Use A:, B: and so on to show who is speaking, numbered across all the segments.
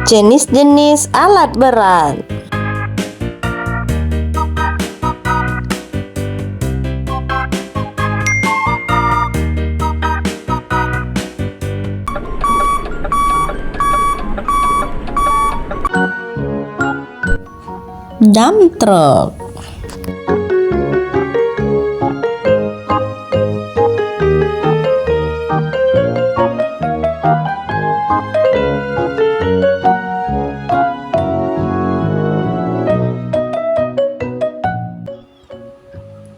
A: Jenis-jenis alat berat. Dump truck.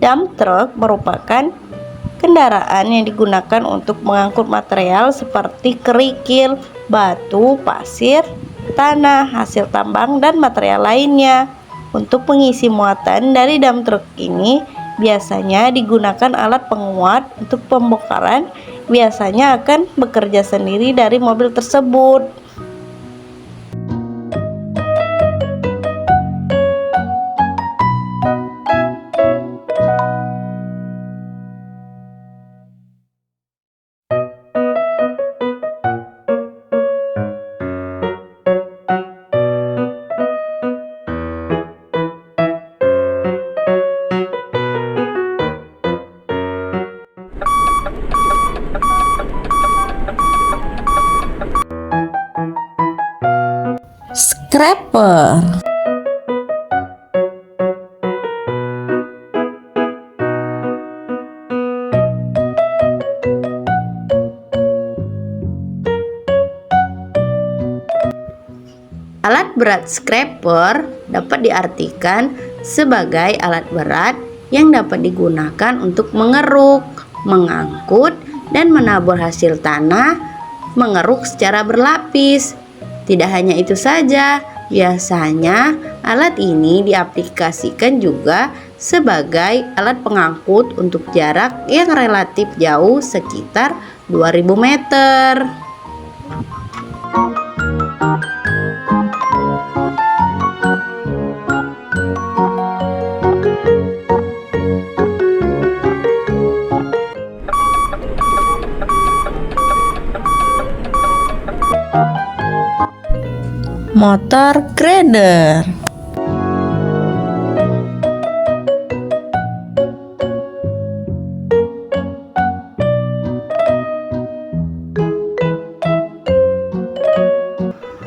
A: Dump truck merupakan kendaraan yang digunakan untuk mengangkut material seperti kerikil, batu, pasir, tanah, hasil tambang, dan material lainnya. Untuk pengisi muatan dari dump truck ini biasanya digunakan alat penguat. Untuk pembongkaran biasanya akan bekerja sendiri dari mobil tersebut. Scraper. Alat berat scraper dapat diartikan sebagai alat berat yang dapat digunakan untuk mengeruk, mengangkut, dan menabur hasil tanah, mengeruk secara berlapis. Tidak hanya itu saja, biasanya alat ini diaplikasikan juga sebagai alat pengangkut untuk jarak yang relatif jauh sekitar 2000 meter. Motor grader.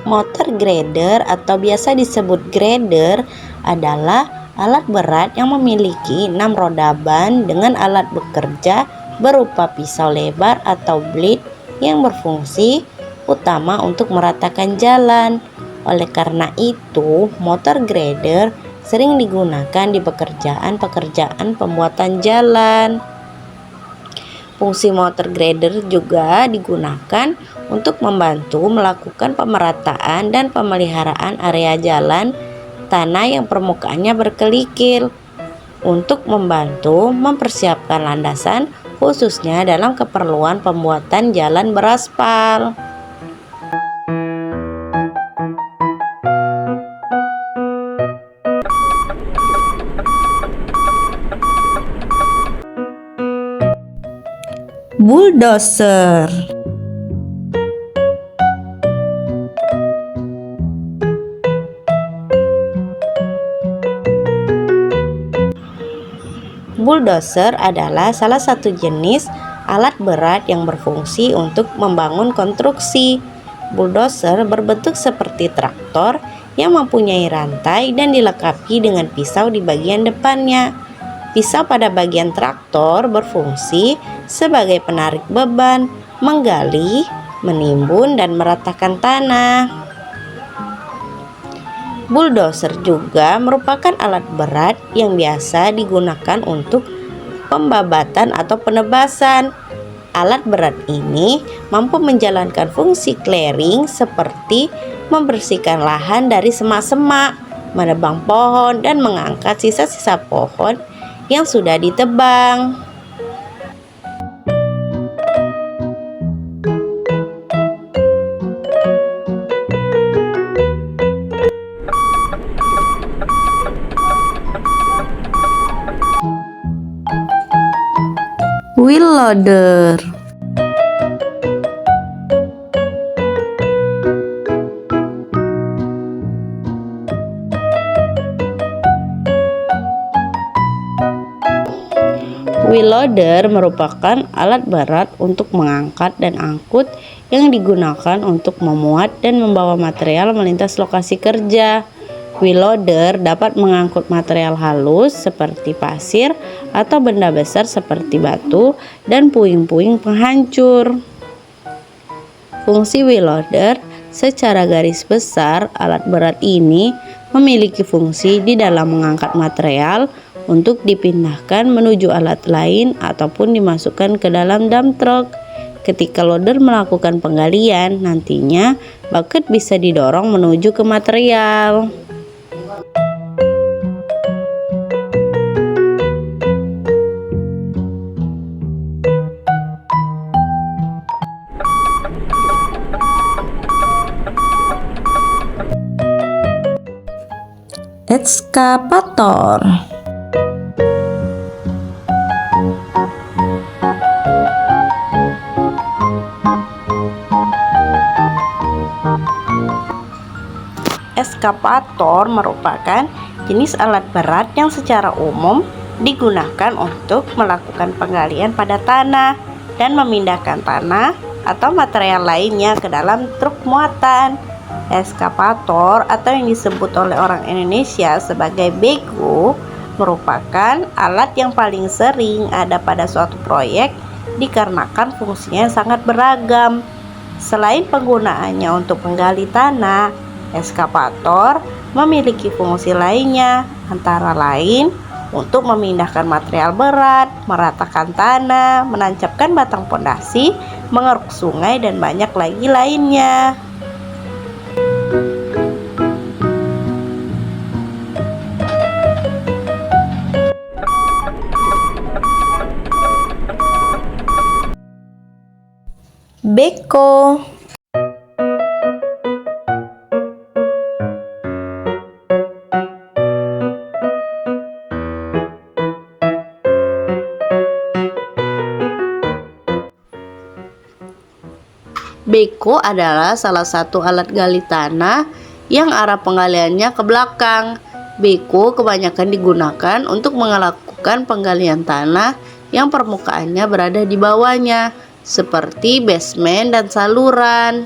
A: Motor grader atau biasa disebut grader adalah alat berat yang memiliki 6 roda ban dengan alat bekerja berupa pisau lebar atau blade yang berfungsi utama untuk meratakan jalan. Oleh karena itu, motor grader sering digunakan di pekerjaan-pekerjaan pembuatan jalan. Fungsi motor grader juga digunakan untuk membantu melakukan pemerataan dan pemeliharaan area jalan tanah yang permukaannya berkelikil, untuk membantu mempersiapkan landasan khususnya dalam keperluan pembuatan jalan beraspal. Bulldozer. Bulldozer adalah salah satu jenis alat berat yang berfungsi untuk membangun konstruksi. Bulldozer berbentuk seperti traktor yang mempunyai rantai dan dilengkapi dengan pisau di bagian depannya. Pisau pada bagian traktor berfungsi sebagai penarik beban, menggali, menimbun, dan meratakan tanah. Bulldozer juga merupakan alat berat yang biasa digunakan untuk pembabatan atau penebasan. Alat berat ini mampu menjalankan fungsi clearing seperti membersihkan lahan dari semak-semak, menebang pohon, dan mengangkat sisa-sisa pohon yang sudah ditebang. Wheel loader. Wheel loader merupakan alat berat untuk mengangkat dan angkut yang digunakan untuk memuat dan membawa material melintas lokasi kerja. Wheel loader dapat mengangkut material halus seperti pasir atau benda besar seperti batu dan puing-puing penghancur. Fungsi wheel loader secara garis besar, alat berat ini memiliki fungsi di dalam mengangkat material untuk dipindahkan menuju alat lain ataupun dimasukkan ke dalam dump truck. Ketika loader melakukan penggalian, nantinya bucket bisa didorong menuju ke material. Ekskavator. Ekskavator merupakan jenis alat berat yang secara umum digunakan untuk melakukan penggalian pada tanah dan memindahkan tanah atau material lainnya ke dalam truk muatan. Ekskavator atau yang disebut oleh orang Indonesia sebagai beko merupakan alat yang paling sering ada pada suatu proyek dikarenakan fungsinya sangat beragam. Selain penggunaannya untuk menggali tanah, ekskavator memiliki fungsi lainnya, antara lain untuk memindahkan material berat, meratakan tanah, menancapkan batang pondasi, mengeruk sungai, dan banyak lagi lainnya. Beko. Beko adalah salah satu alat gali tanah yang arah penggaliannya ke belakang. Beko kebanyakan digunakan untuk melakukan penggalian tanah yang permukaannya berada di bawahnya, seperti basement dan saluran.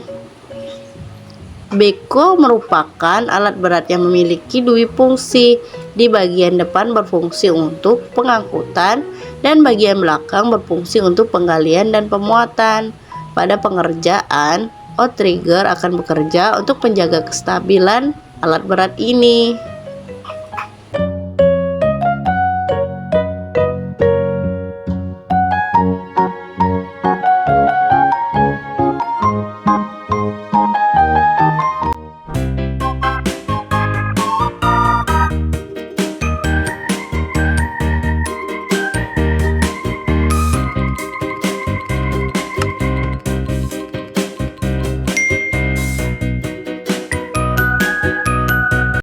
A: Beko merupakan alat berat yang memiliki dua fungsi. Di bagian depan berfungsi untuk pengangkutan dan bagian belakang berfungsi untuk penggalian dan pemuatan. Pada pengerjaan, outrigger akan bekerja untuk menjaga kestabilan alat berat ini.